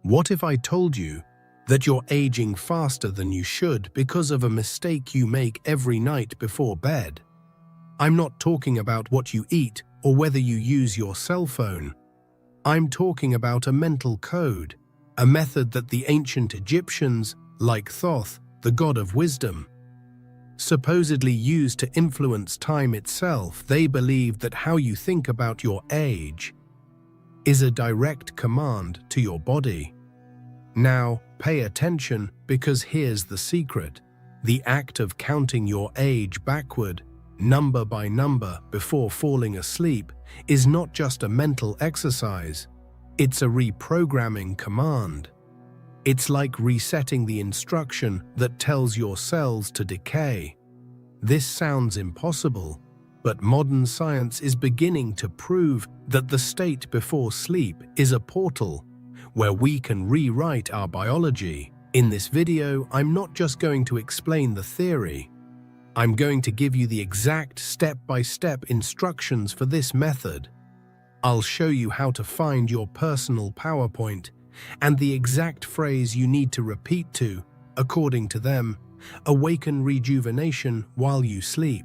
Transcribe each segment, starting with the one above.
What if I told you that you're aging faster than you should because of a mistake you make every night before bed? I'm not talking about what you eat or whether you use your cell phone. I'm talking about a mental code, a method that the ancient Egyptians, like Thoth, the god of wisdom, supposedly used to influence time itself. They believed that how you think about your age is a direct command to your body. Now, pay attention, because here's the secret. The act of counting your age backward, number by number, before falling asleep, is not just a mental exercise. It's a reprogramming command. It's like resetting the instruction that tells your cells to decay. This sounds impossible, but modern science is beginning to prove that the state before sleep is a portal where we can rewrite our biology. In this video, I'm not just going to explain the theory. I'm going to give you the exact step-by-step instructions for this method. I'll show you how to find your personal PowerPoint and the exact phrase you need to repeat to, according to them, awaken rejuvenation while you sleep.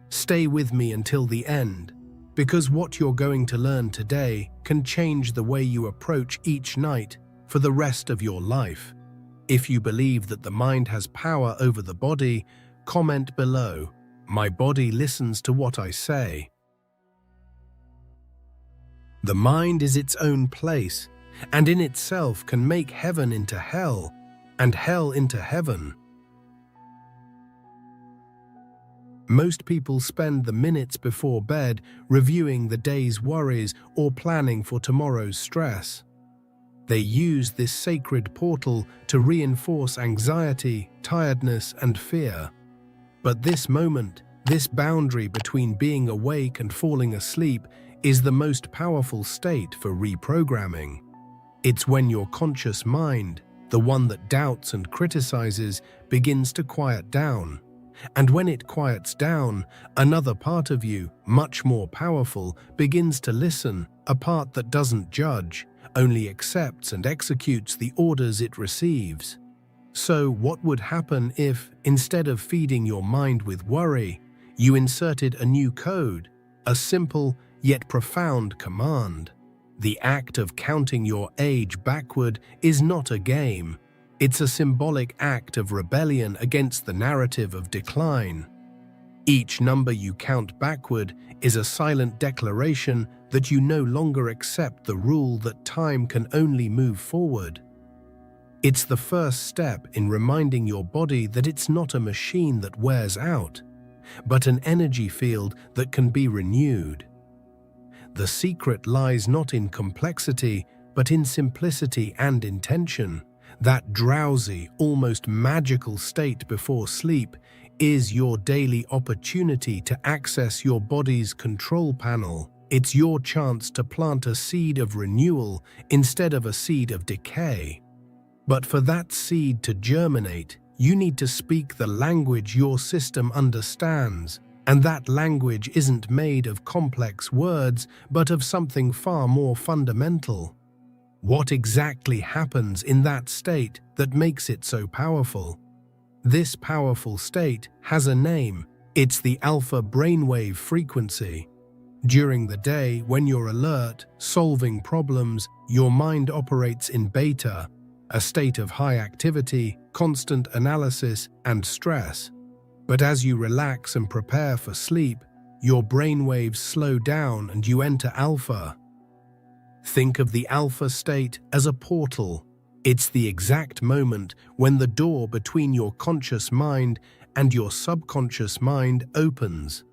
Stay with me until the end, because what you're going to learn today can change the way you approach each night for the rest of your life. If you believe that the mind has power over the body, comment below, "My body listens to what I say." The mind is its own place, and in itself can make heaven into hell, and hell into heaven. Most people spend the minutes before bed reviewing the day's worries or planning for tomorrow's stress. They use this sacred portal to reinforce anxiety, tiredness, and fear. But this moment, this boundary between being awake and falling asleep, is the most powerful state for reprogramming. It's when your conscious mind, the one that doubts and criticizes, begins to quiet down. And when it quiets down, another part of you, much more powerful, begins to listen, a part that doesn't judge, only accepts and executes the orders it receives. So what would happen if, instead of feeding your mind with worry, you inserted a new code, a simple yet profound command? The act of counting your age backward is not a game. It's a symbolic act of rebellion against the narrative of decline. Each number you count backward is a silent declaration that you no longer accept the rule that time can only move forward. It's the first step in reminding your body that it's not a machine that wears out, but an energy field that can be renewed. The secret lies not in complexity, but in simplicity and intention. That drowsy, almost magical state before sleep is your daily opportunity to access your body's control panel. It's your chance to plant a seed of renewal instead of a seed of decay. But for that seed to germinate, you need to speak the language your system understands. And that language isn't made of complex words, but of something far more fundamental. What exactly happens in that state that makes it so powerful? This powerful state has a name. It's the alpha brainwave frequency. During the day, when you're alert, solving problems, your mind operates in beta, a state of high activity, constant analysis, and stress. But as you relax and prepare for sleep, your brainwaves slow down and you enter alpha. Think of the alpha state as a portal. It's the exact moment when the door between your conscious mind and your subconscious mind opens.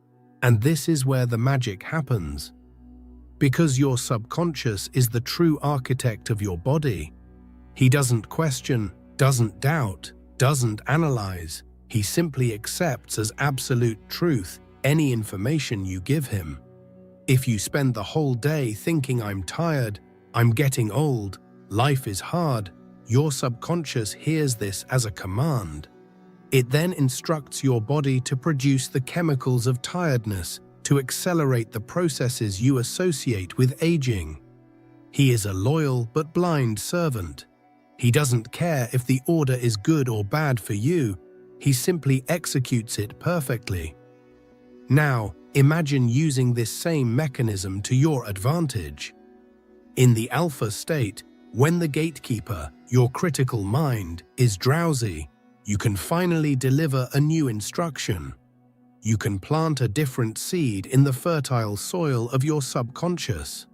And this is where the magic happens. Because your subconscious is the true architect of your body. He doesn't question, doesn't doubt, doesn't analyze. He simply accepts as absolute truth any information you give him. If you spend the whole day thinking "I'm tired, I'm getting old, life is hard," your subconscious hears this as a command. It then instructs your body to produce the chemicals of tiredness to accelerate the processes you associate with aging. He is a loyal but blind servant. He doesn't care if the order is good or bad for you, he simply executes it perfectly. Now, imagine using this same mechanism to your advantage. In the alpha state, when the gatekeeper, your critical mind, is drowsy, you can finally deliver a new instruction. You can plant a different seed in the fertile soil of your subconscious.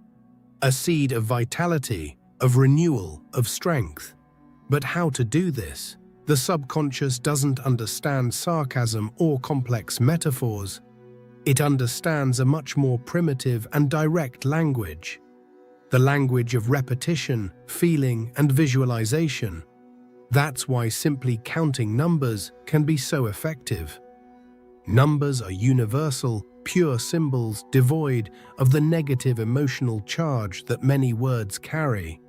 A seed of vitality, of renewal, of strength. But how to do this? The subconscious doesn't understand sarcasm or complex metaphors. It understands a much more primitive and direct language. The language of repetition, feeling, and visualization. That's why simply counting numbers can be so effective. Numbers are universal, pure symbols devoid of the negative emotional charge that many words carry.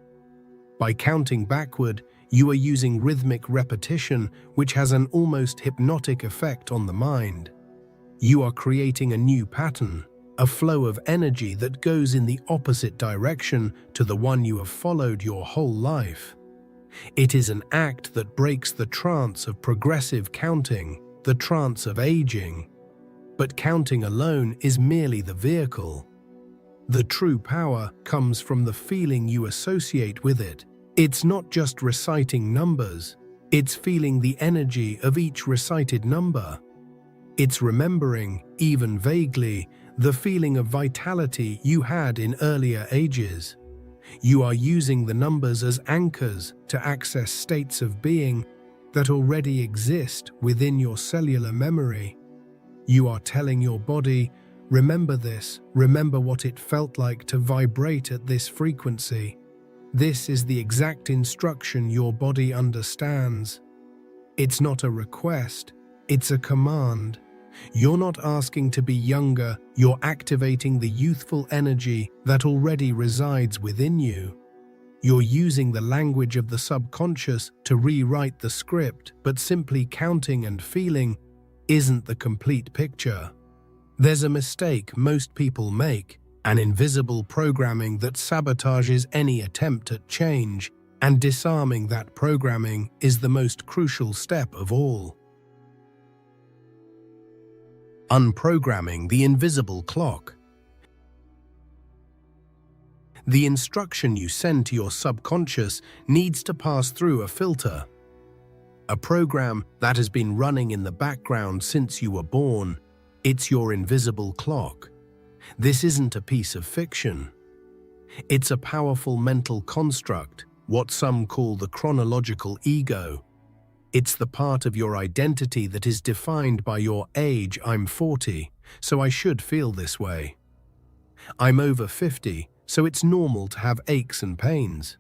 By counting backward, you are using rhythmic repetition, which has an almost hypnotic effect on the mind. You are creating a new pattern, a flow of energy that goes in the opposite direction to the one you have followed your whole life. It is an act that breaks the trance of progressive counting, the trance of aging. But counting alone is merely the vehicle. The true power comes from the feeling you associate with it. It's not just reciting numbers, it's feeling the energy of each recited number. It's remembering, even vaguely, the feeling of vitality you had in earlier ages. You are using the numbers as anchors to access states of being that already exist within your cellular memory. You are telling your body, remember this, remember what it felt like to vibrate at this frequency. This is the exact instruction your body understands. It's not a request, it's a command. You're not asking to be younger, you're activating the youthful energy that already resides within you. You're using the language of the subconscious to rewrite the script, but simply counting and feeling isn't the complete picture. There's a mistake most people make, an invisible programming that sabotages any attempt at change, and disarming that programming is the most crucial step of all. Unprogramming the invisible clock. The instruction you send to your subconscious needs to pass through a filter. A program that has been running in the background since you were born. It's your invisible clock. This isn't a piece of fiction. It's a powerful mental construct, what some call the chronological ego. It's the part of your identity that is defined by your age. I'm 40, so I should feel this way. I'm over 50, so it's normal to have aches and pains.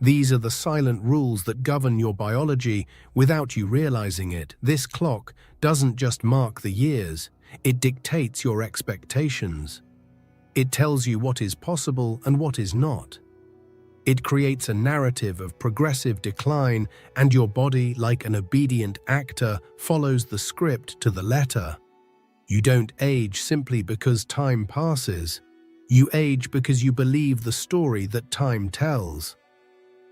These are the silent rules that govern your biology without you realizing it. This clock doesn't just mark the years, it dictates your expectations. It tells you what is possible and what is not. It creates a narrative of progressive decline, and your body, like an obedient actor, follows the script to the letter. You don't age simply because time passes. You age because you believe the story that time tells.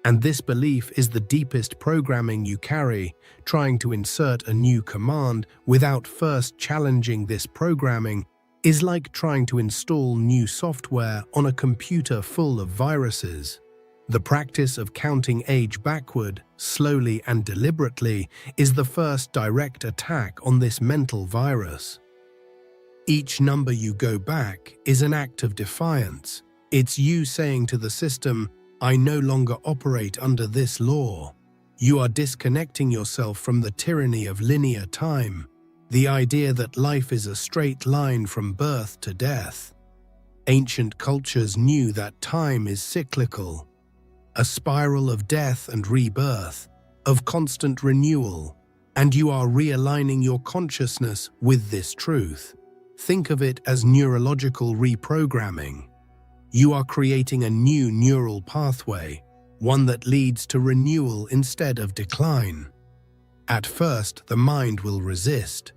And this belief is the deepest programming you carry. Trying to insert a new command without first challenging this programming is like trying to install new software on a computer full of viruses. The practice of counting age backward, slowly and deliberately, is the first direct attack on this mental virus. Each number you go back is an act of defiance. It's you saying to the system, I no longer operate under this law. You are disconnecting yourself from the tyranny of linear time, the idea that life is a straight line from birth to death. Ancient cultures knew that time is cyclical, a spiral of death and rebirth, of constant renewal, and you are realigning your consciousness with this truth. Think of it as neurological reprogramming. You are creating a new neural pathway, one that leads to renewal instead of decline. At first, the mind will resist.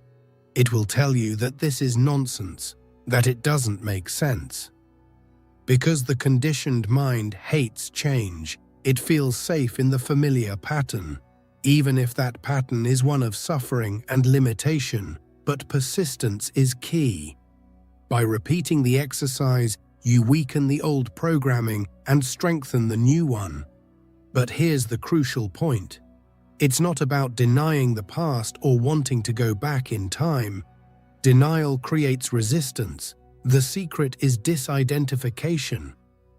It will tell you that this is nonsense, that it doesn't make sense. Because the conditioned mind hates change, It feels safe in the familiar pattern, even if that pattern is one of suffering and limitation, but persistence is key. By repeating the exercise, you weaken the old programming and strengthen the new one. But here's the crucial point. It's not about denying the past or wanting to go back in time. Denial creates resistance. The secret is disidentification.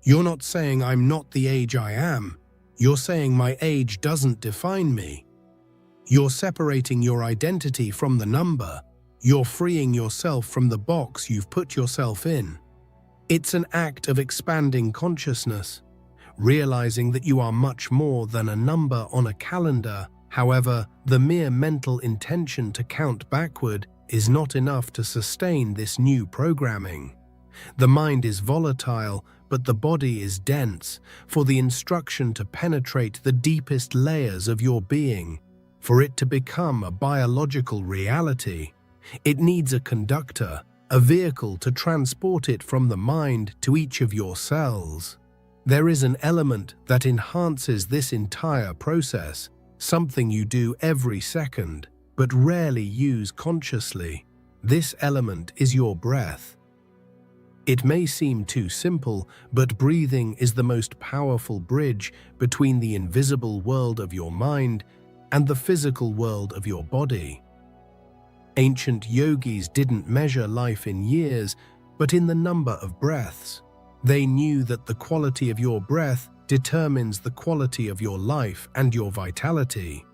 You're not saying I'm not the age I am. You're saying my age doesn't define me. You're separating your identity from the number. You're freeing yourself from the box you've put yourself in. It's an act of expanding consciousness, realizing that you are much more than a number on a calendar. However, the mere mental intention to count backward is not enough to sustain this new programming. The mind is volatile, but the body is dense. For the instruction to penetrate the deepest layers of your being, for it to become a biological reality, it needs a conductor, a vehicle to transport it from the mind to each of your cells. There is an element that enhances this entire process, something you do every second, but rarely use consciously. This element is your breath. It may seem too simple, but breathing is the most powerful bridge between the invisible world of your mind and the physical world of your body. Ancient yogis didn't measure life in years, but in the number of breaths. They knew that the quality of your breath determines the quality of your life and your vitality.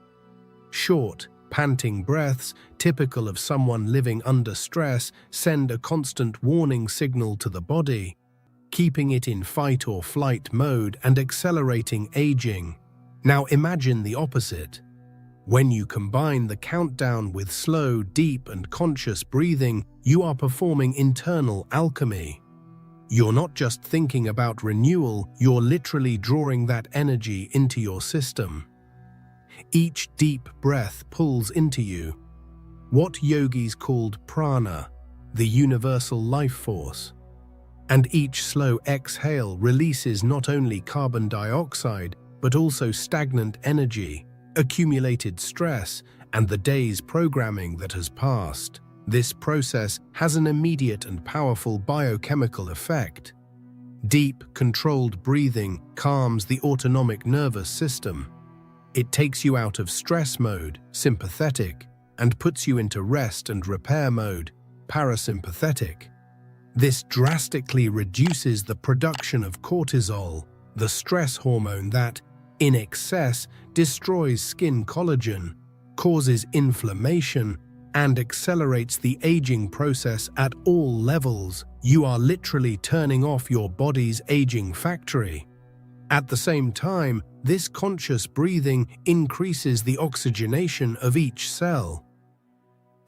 Short, panting breaths, typical of someone living under stress, send a constant warning signal to the body, keeping it in fight or flight mode and accelerating aging. Now imagine the opposite. When you combine the countdown with slow, deep and conscious breathing, you are performing internal alchemy. You're not just thinking about renewal, you're literally drawing that energy into your system. Each deep breath pulls into you what yogis called prana, the universal life force. And each slow exhale releases not only carbon dioxide, but also stagnant energy, accumulated stress, and the day's programming that has passed. This process has an immediate and powerful biochemical effect. Deep, controlled breathing calms the autonomic nervous system. It takes you out of stress mode, sympathetic, and puts you into rest and repair mode, parasympathetic. This drastically reduces the production of cortisol, the stress hormone that, in excess, destroys skin collagen, causes inflammation, and accelerates the aging process at all levels. You are literally turning off your body's aging factory. At the same time, this conscious breathing increases the oxygenation of each cell.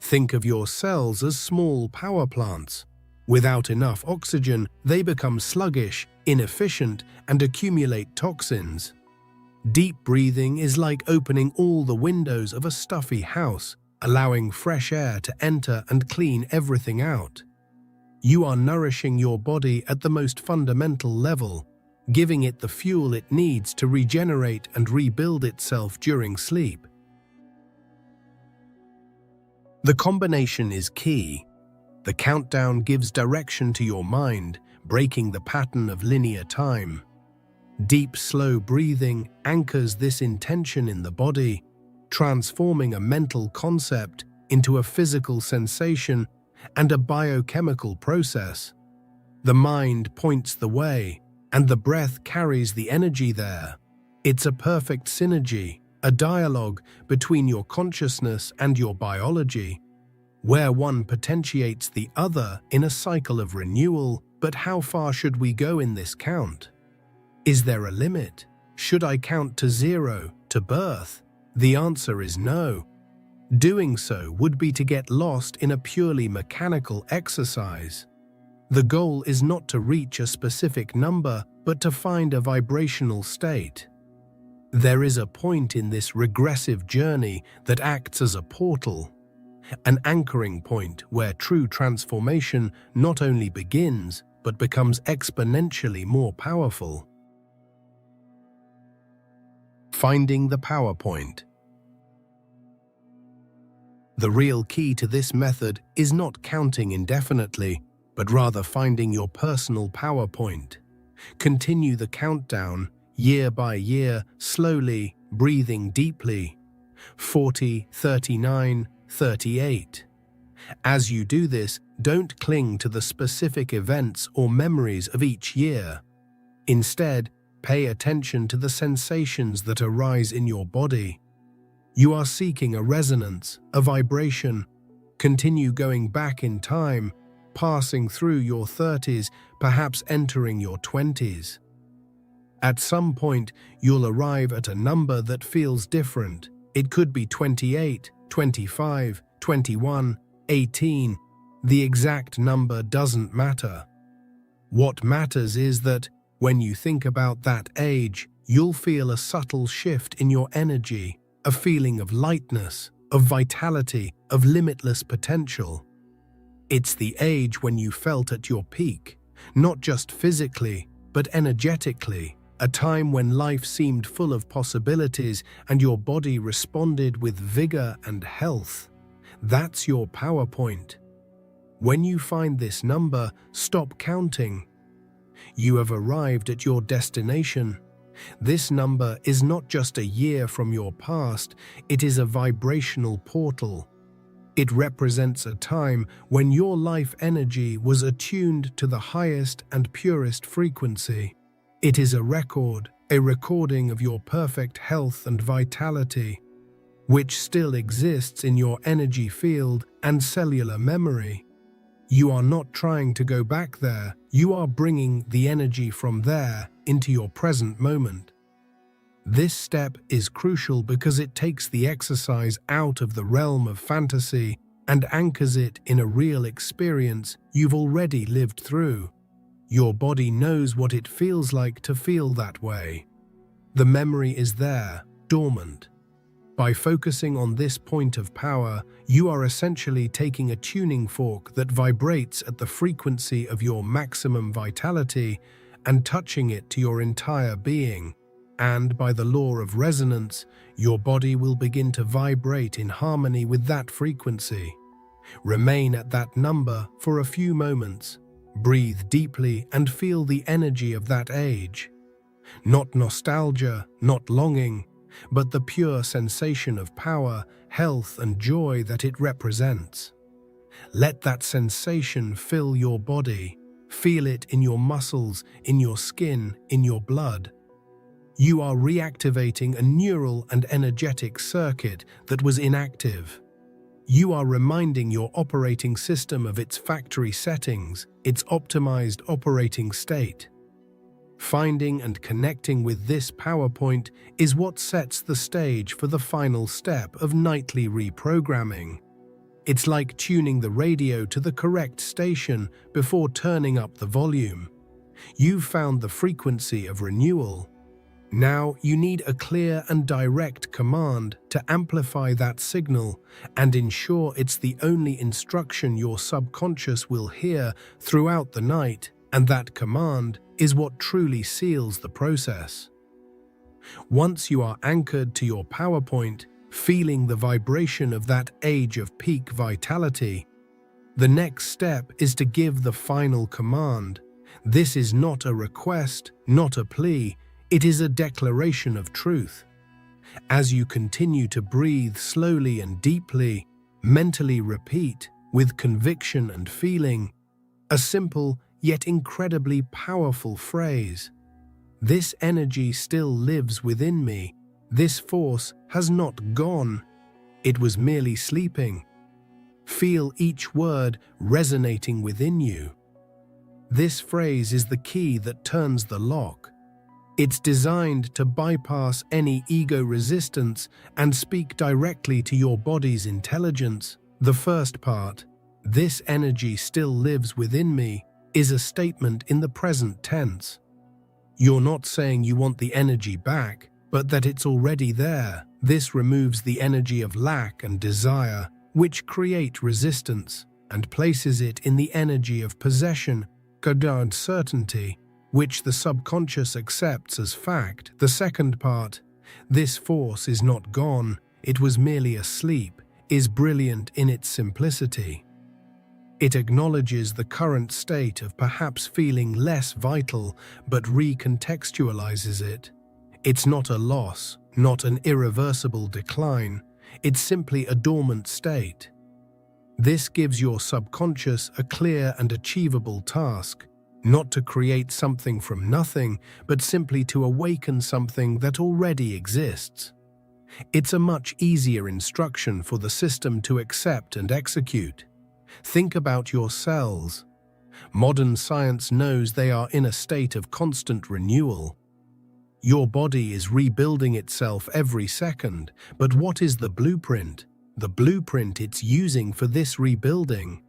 Think of your cells as small power plants. Without enough oxygen, they become sluggish, inefficient, and accumulate toxins. Deep breathing is like opening all the windows of a stuffy house, allowing fresh air to enter and clean everything out. You are nourishing your body at the most fundamental level, giving it the fuel it needs to regenerate and rebuild itself during sleep. The combination is key. The countdown gives direction to your mind, breaking the pattern of linear time. Deep, slow breathing anchors this intention in the body, transforming a mental concept into a physical sensation and a biochemical process. The mind points the way, and the breath carries the energy there. It's a perfect synergy, a dialogue between your consciousness and your biology, where one potentiates the other in a cycle of renewal. But how far should we go in this count? Is there a limit? Should I count to zero, to birth? The answer is no. Doing so would be to get lost in a purely mechanical exercise. The goal is not to reach a specific number, but to find a vibrational state. There is a point in this regressive journey that acts as a portal, an anchoring point where true transformation not only begins, but becomes exponentially more powerful. Finding the power point. The real key to this method is not counting indefinitely, but rather finding your personal power point. Continue the countdown, year by year, slowly, breathing deeply. 40, 39, 38. As you do this, don't cling to the specific events or memories of each year. Instead, pay attention to the sensations that arise in your body. You are seeking a resonance, a vibration. Continue going back in time, passing through your 30s, perhaps entering your 20s. At some point, you'll arrive at a number that feels different. It could be 28, 25, 21, 18. The exact number doesn't matter. What matters is that, when you think about that age, you'll feel a subtle shift in your energy, a feeling of lightness, of vitality, of limitless potential. It's the age when you felt at your peak, not just physically, but energetically, a time when life seemed full of possibilities and your body responded with vigor and health. That's your power point. When you find this number, stop counting. You have arrived at your destination. This number is not just a year from your past, it is a vibrational portal. It represents a time when your life energy was attuned to the highest and purest frequency. It is a record, a recording of your perfect health and vitality, which still exists in your energy field and cellular memory. You are not trying to go back there, you are bringing the energy from there into your present moment. This step is crucial because it takes the exercise out of the realm of fantasy and anchors it in a real experience you've already lived through. Your body knows what it feels like to feel that way. The memory is there, dormant. By focusing on this point of power, you are essentially taking a tuning fork that vibrates at the frequency of your maximum vitality and touching it to your entire being. And by the law of resonance, your body will begin to vibrate in harmony with that frequency. Remain at that number for a few moments. Breathe deeply and feel the energy of that age. Not nostalgia, not longing, but the pure sensation of power, health, and joy that it represents. Let that sensation fill your body. Feel it in your muscles, in your skin, in your blood. You are reactivating a neural and energetic circuit that was inactive. You are reminding your operating system of its factory settings, its optimized operating state. Finding and connecting with this power point is what sets the stage for the final step of nightly reprogramming. It's like tuning the radio to the correct station before turning up the volume. You've found the frequency of renewal. Now you need a clear and direct command to amplify that signal and ensure it's the only instruction your subconscious will hear throughout the night, and that command is what truly seals the process. Once you are anchored to your power point, feeling the vibration of that age of peak vitality, the next step is to give the final command. This is not a request, not a plea, it is a declaration of truth. As you continue to breathe slowly and deeply, mentally repeat, with conviction and feeling, a simple yet incredibly powerful phrase. This energy still lives within me. This force has not gone. It was merely sleeping. Feel each word resonating within you. This phrase is the key that turns the lock. It's designed to bypass any ego resistance and speak directly to your body's intelligence. The first part, "This energy still lives within me," is a statement in the present tense. You're not saying you want the energy back, but that it's already there. This removes the energy of lack and desire, which create resistance, and places it in the energy of possession, and certainty, which the subconscious accepts as fact. The second part, This force is not gone, it was merely asleep, is brilliant in its simplicity. It acknowledges the current state of perhaps feeling less vital, but recontextualizes it. It's not a loss, not an irreversible decline, it's simply a dormant state. This gives your subconscious a clear and achievable task, not to create something from nothing, but simply to awaken something that already exists. It's a much easier instruction for the system to accept and execute. Think about your cells. Modern science knows they are in a state of constant renewal. Your body is rebuilding itself every second, but what is the blueprint? The blueprint it's using for this rebuilding.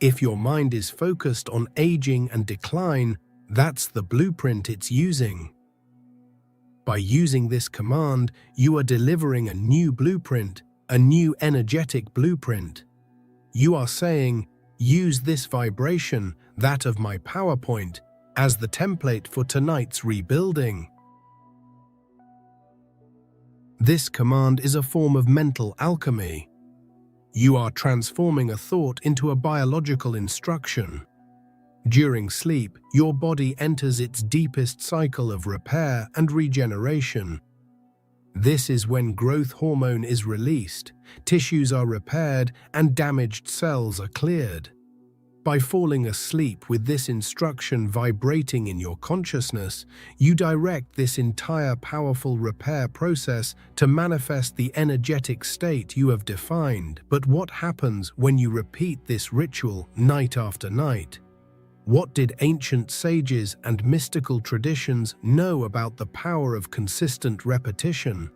If your mind is focused on aging and decline, that's the blueprint it's using. By using this command, you are delivering a new blueprint, a new energetic blueprint. You are saying, use this vibration, that of my PowerPoint, as the template for tonight's rebuilding. This command is a form of mental alchemy. You are transforming a thought into a biological instruction. During sleep, your body enters its deepest cycle of repair and regeneration. This is when growth hormone is released, tissues are repaired, and damaged cells are cleared. By falling asleep with this instruction vibrating in your consciousness, you direct this entire powerful repair process to manifest the energetic state you have defined. But what happens when you repeat this ritual night after night? What did ancient sages and mystical traditions know about the power of consistent repetition?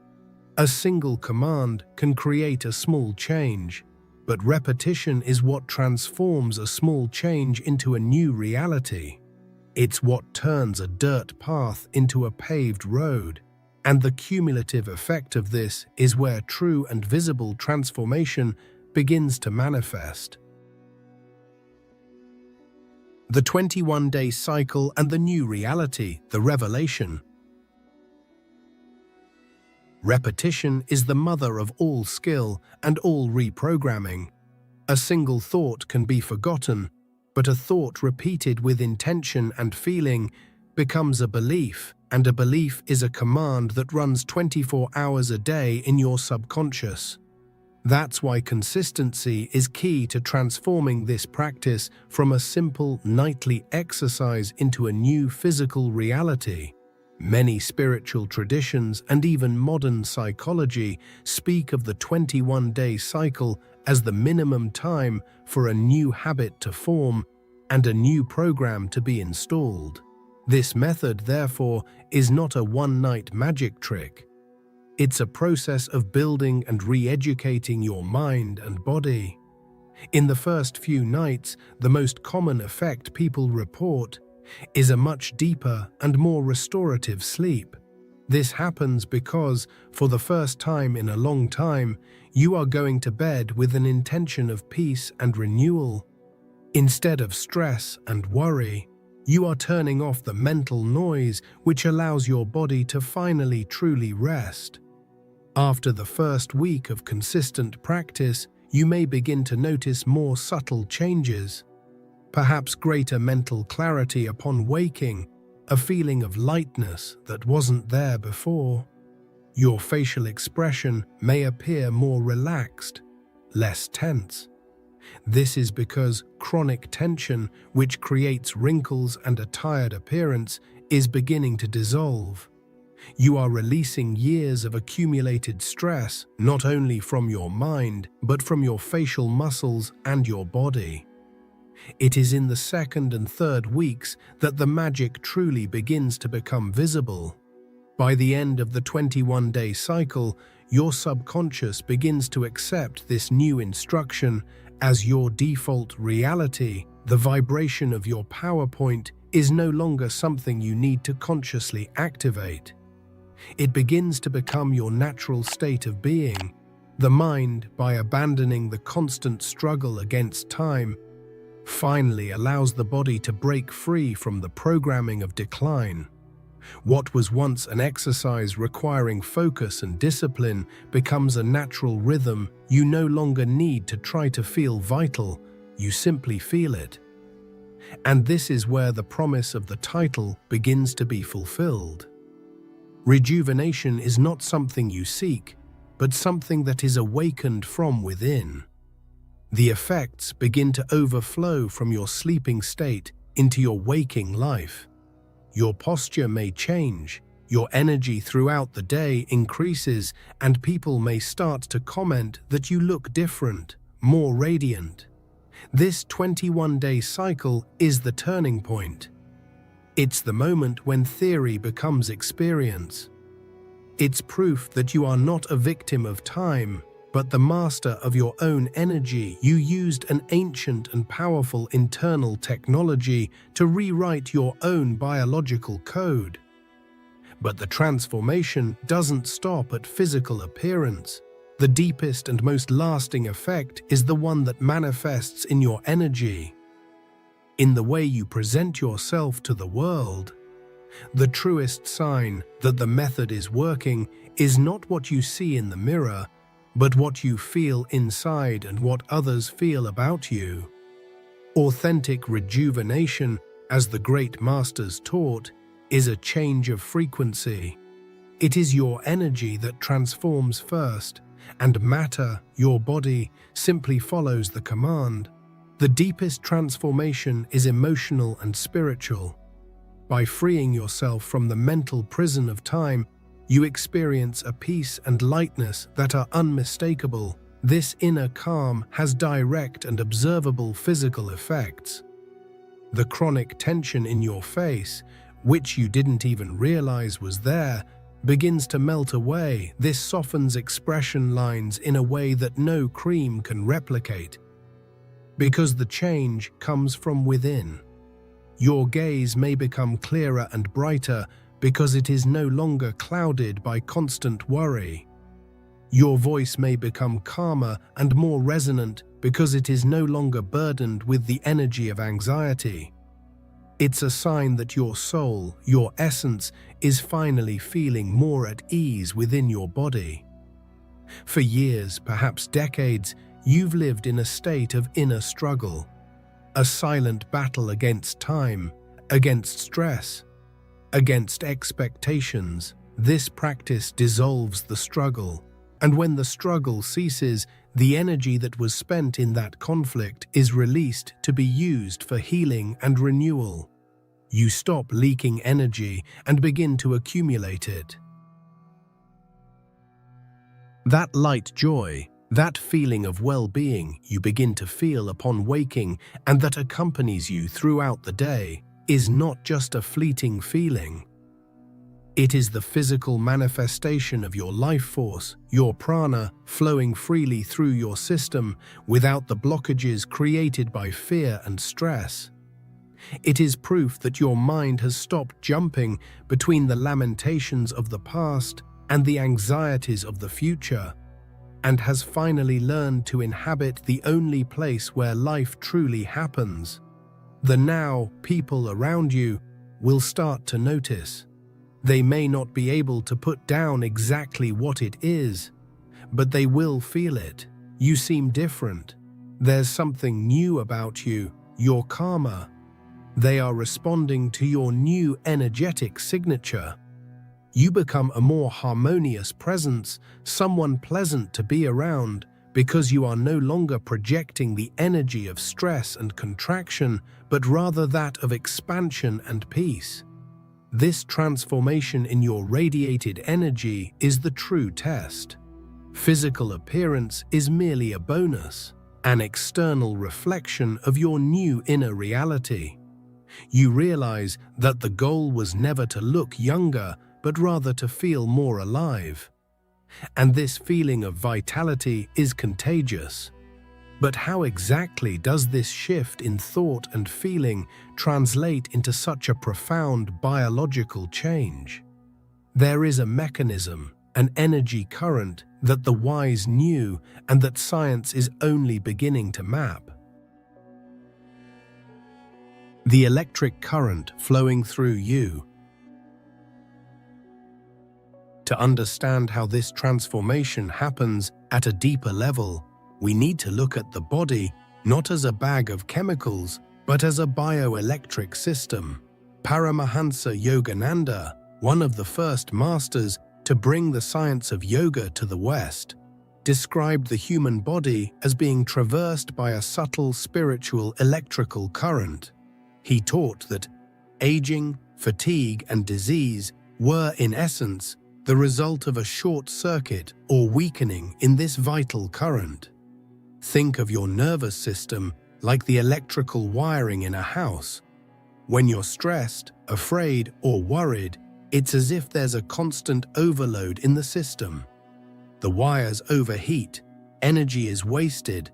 A single command can create a small change, but repetition is what transforms a small change into a new reality. It's what turns a dirt path into a paved road, and the cumulative effect of this is where true and visible transformation begins to manifest. The 21-day cycle and the new reality, the revelation. Repetition is the mother of all skill and all reprogramming. A single thought can be forgotten, but a thought repeated with intention and feeling becomes a belief, and a belief is a command that runs 24 hours a day in your subconscious. That's why consistency is key to transforming this practice from a simple nightly exercise into a new physical reality. Many spiritual traditions and even modern psychology speak of the 21-day cycle as the minimum time for a new habit to form and a new program to be installed. This method, therefore, is not a one-night magic trick. It's a process of building and re-educating your mind and body. In the first few nights, the most common effect people report is a much deeper and more restorative sleep. This happens because, for the first time in a long time, you are going to bed with an intention of peace and renewal. Instead of stress and worry, you are turning off the mental noise which allows your body to finally truly rest. After the first week of consistent practice, you may begin to notice more subtle changes. Perhaps greater mental clarity upon waking, a feeling of lightness that wasn't there before. Your facial expression may appear more relaxed, less tense. This is because chronic tension, which creates wrinkles and a tired appearance, is beginning to dissolve. You are releasing years of accumulated stress, not only from your mind, but from your facial muscles and your body. It is in the second and third weeks that the magic truly begins to become visible. By the end of the 21-day cycle, your subconscious begins to accept this new instruction as your default reality. The vibration of your PowerPoint is no longer something you need to consciously activate. It begins to become your natural state of being. The mind, by abandoning the constant struggle against time, finally allows the body to break free from the programming of decline. What was once an exercise requiring focus and discipline becomes a natural rhythm. You no longer need to try to feel vital, you simply feel it. And this is where the promise of the title begins to be fulfilled. Rejuvenation is not something you seek, but something that is awakened from within. The effects begin to overflow from your sleeping state into your waking life. Your posture may change, your energy throughout the day increases, and people may start to comment that you look different, more radiant. This 21-day cycle is the turning point. It's the moment when theory becomes experience. It's proof that you are not a victim of time, but the master of your own energy. You used an ancient and powerful internal technology to rewrite your own biological code. But the transformation doesn't stop at physical appearance. The deepest and most lasting effect is the one that manifests in your energy, in the way you present yourself to the world. The truest sign that the method is working is not what you see in the mirror, but what you feel inside and what others feel about you. Authentic rejuvenation, as the great masters taught, is a change of frequency. It is your energy that transforms first, and matter, your body, simply follows the command. The deepest transformation is emotional and spiritual. By freeing yourself from the mental prison of time, you experience a peace and lightness that are unmistakable. This inner calm has direct and observable physical effects. The chronic tension in your face, which you didn't even realize was there, begins to melt away. This softens expression lines in a way that no cream can replicate. Because the change comes from within. Your gaze may become clearer and brighter because it is no longer clouded by constant worry. Your voice may become calmer and more resonant because it is no longer burdened with the energy of anxiety. It's a sign that your soul, your essence, is finally feeling more at ease within your body. For years, perhaps decades, you've lived in a state of inner struggle, a silent battle against time, against stress, against expectations. This practice dissolves the struggle, and when the struggle ceases, the energy that was spent in that conflict is released to be used for healing and renewal. You stop leaking energy and begin to accumulate it. That light joy, that feeling of well-being you begin to feel upon waking and that accompanies you throughout the day, is not just a fleeting feeling. It is the physical manifestation of your life force, your prana, flowing freely through your system without the blockages created by fear and stress. It is proof that your mind has stopped jumping between the lamentations of the past and the anxieties of the future, and has finally learned to inhabit the only place where life truly happens. The now people around you will start to notice. They may not be able to put down exactly what it is, but they will feel it. You seem different. There's something new about you. You're calmer. They are responding to your new energetic signature. You become a more harmonious presence, someone pleasant to be around, because you are no longer projecting the energy of stress and contraction, but rather that of expansion and peace. This transformation in your radiated energy is the true test. Physical appearance is merely a bonus, an external reflection of your new inner reality. You realize that the goal was never to look younger, but rather to feel more alive. And this feeling of vitality is contagious. But how exactly does this shift in thought and feeling translate into such a profound biological change? There is a mechanism, an energy current that the wise knew and that science is only beginning to map. The electric current flowing through you. To understand how this transformation happens at a deeper level, we need to look at the body not as a bag of chemicals, but as a bioelectric system. Paramahansa Yogananda, one of the first masters to bring the science of yoga to the West, described the human body as being traversed by a subtle spiritual electrical current. He taught that aging, fatigue, and disease were, in essence, the result of a short circuit or weakening in this vital current. Think of your nervous system like the electrical wiring in a house. When you're stressed, afraid, or worried, it's as if there's a constant overload in the system. The wires overheat, energy is wasted,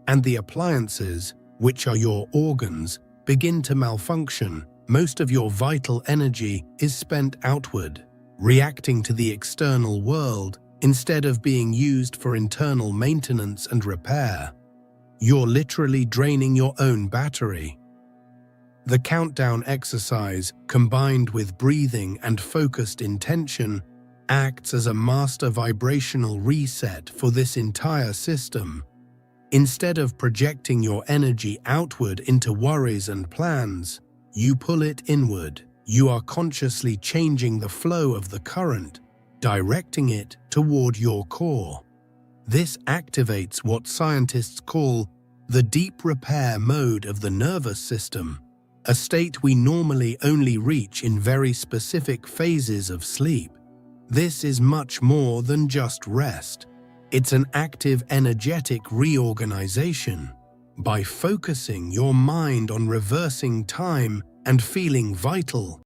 and the appliances, which are your organs, begin to malfunction. Most of your vital energy is spent outward, reacting to the external world instead of being used for internal maintenance and repair. You're literally draining your own battery. The countdown exercise, combined with breathing and focused intention, acts as a master vibrational reset for this entire system. Instead of projecting your energy outward into worries and plans, you pull it inward. You are consciously changing the flow of the current, directing it toward your core. This activates what scientists call the deep repair mode of the nervous system, a state we normally only reach in very specific phases of sleep. This is much more than just rest. It's an active, energetic reorganization. By focusing your mind on reversing time and feeling vital,